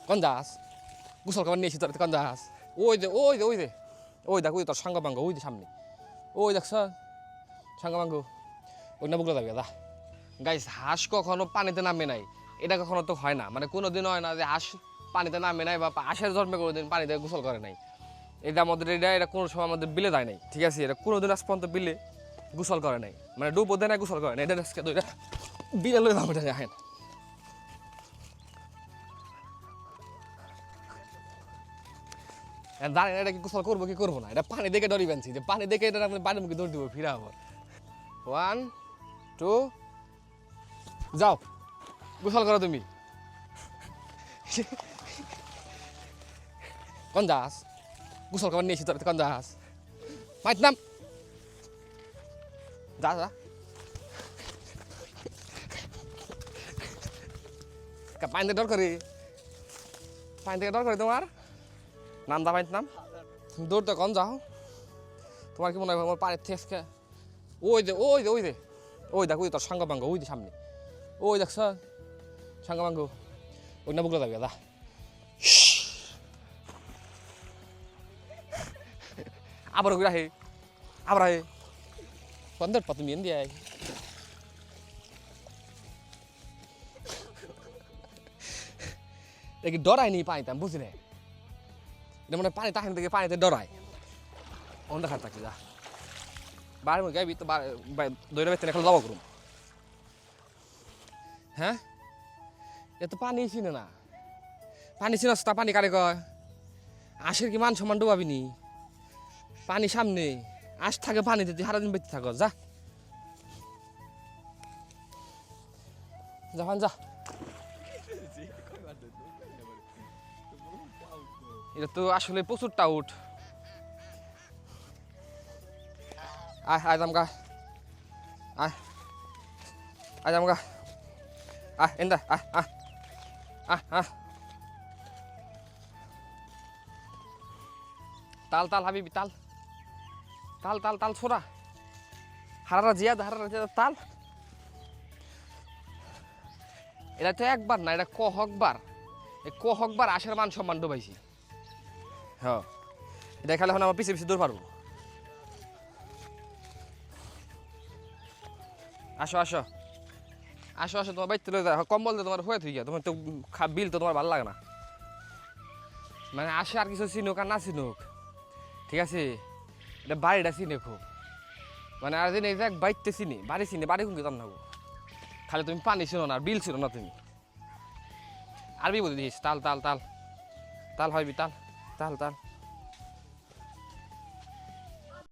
কোন যাস গোসল খাবার নিয়েছি তোর কোন যাস ওই দে ওই দে ওই দে ওই দেখ ওই তোর সাঙ্গ পাঙ্গ ওই দে সামনে ওই দেখছ সাঙ্গ পাঙ্গ ওই না বুকলা যাবে দা গাইস হাঁস কখনো পানিতে নামে নাই এটা কখনো তো হয় না মানে কোনোদিন হয় না যে হাঁস পানিতে নামে নাই বা হাঁসের জন্মে কোনোদিন পানিতে গোসল করে নাই এটা আমাদের এটা কোনো সময় আমাদের বিলে দেয় নাই ঠিক আছে এটা কোনোদিন আজ পর্যন্ত বিলে গোসল করে নাই মানে ডুবো দেয় না গোসল করে নাই এটা আজকে তো এটা বিলে লই ভাবটা যায় না জানি না এটা কি গোসল করবো কি করবো না এটা পানি দেখে ডরি বানছি যে পানি দেখে এটা আপনি পানির মুখে দৌড় দিব ফিরা আবার 1 2 যাও গোসল করো তুমি কোন যাস গোসল খাবার নিয়েছি তোর কোন যাস মাইত নাম যা যা পানি থেকে ডর করি পানি থেকে ডর করি তোমার নাম দা পানির নাম দৌড়তে কন যাও তোমার কি মনে হয় আমার পানির থেকে ওই দে ওই দে ওই দে ওই দেখ ওই তোর সাঙ্গ পাঙ্গ ওই দে সামনে ওই দেখছ সাঙ্গ পাঙ্গ ওই না বুকলা যাবে দা আবার ঘুরা হে আবার হে পন্দর পাত মিন দিয়ে দেখি ডরাই নি পানিতে আমি বুঝি না এটা মানে পানি তাহান থেকে পানিতে ডরায় অন্ধ খাত থাকি যা বাড়ির মধ্যে গাইবি তো দৈরা বেতনে এখন যাবো করুন হ্যাঁ এ তো পানি চিনে না পানি চিনস তা পানি কারে কয় আশের কি মান সম্মান ডুবাবি নি পানি সামনে আশ থাকে পানিতে তুই সারাদিন বেঁচে থাকো যা যা যা এটা তো আসলে প্রচুর টাউট আয় আয় জামগা আয় আয় জামগা আয় এন্দা আয় আয় আয় আয় তাল তাল হাবিবি তাল তাল তাল তাল ছোড়া হারারা জিয়াদ তাল এটা তো একবার না এটা কহকবার এই কহকবার আশের মান সম্মান ডুবাইছি হ্যাঁ এটা খেলে এখন আমার পিছিয়ে পিছিয়ে দৌড় পারবো আসো আসো আসো আসো তোমার বাইতে লয়ে যাও কম্বল দিয়ে তোমার হয়ে গিয়া তোমার তো বিল তো তোমার ভালো লাগে না মানে আসে আর কিছু চিনুক আর না চিনুক ঠিক আছে এটা বাড়িটা চিনে খুব মানে আর দিন এই যে বাইতে চিনি বাড়ি কোন কেতাম নাগো খালি তুমি পানি চিনো না আর বিল ছিল না তুমি আরবি বলে দিস তাল তাল তাল তাল হইবি তাল তাল তাল